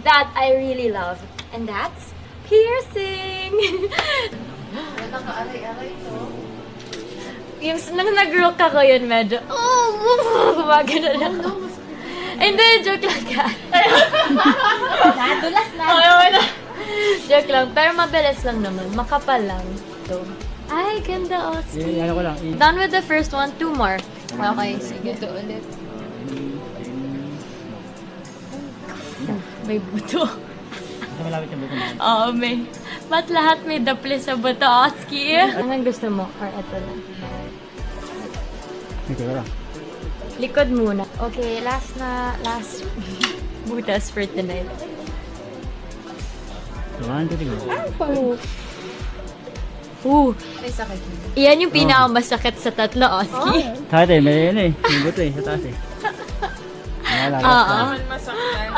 That I really love. And that's piercing! Nakaaray-aray to. Yung nang nag-rock ako yun, medyo, gumagano lang. Hindi, joke lang ka. Nadulas na. Joke lang, pero mabilis lang naman. Makapal lang. So, ay, ganda, Oski. Ano ko lang. Done with the first one, 2 more. Okay, sige. Ito ulit. May buto. Kasi malapit yung buto na. Oo, may. Ba't lahat may dapli sa buto, Oski? Anong gusto mo? Or ito lang? Ito ka lang. Likod muna. Okay, last butas for tonight. Tumahan ko tingin. Ay, sakit. Iyan yung pinakamasakit sa tatlo, Oski. Sa atin, may yun eh. May buto eh, sa taas eh. Oo. Masakit.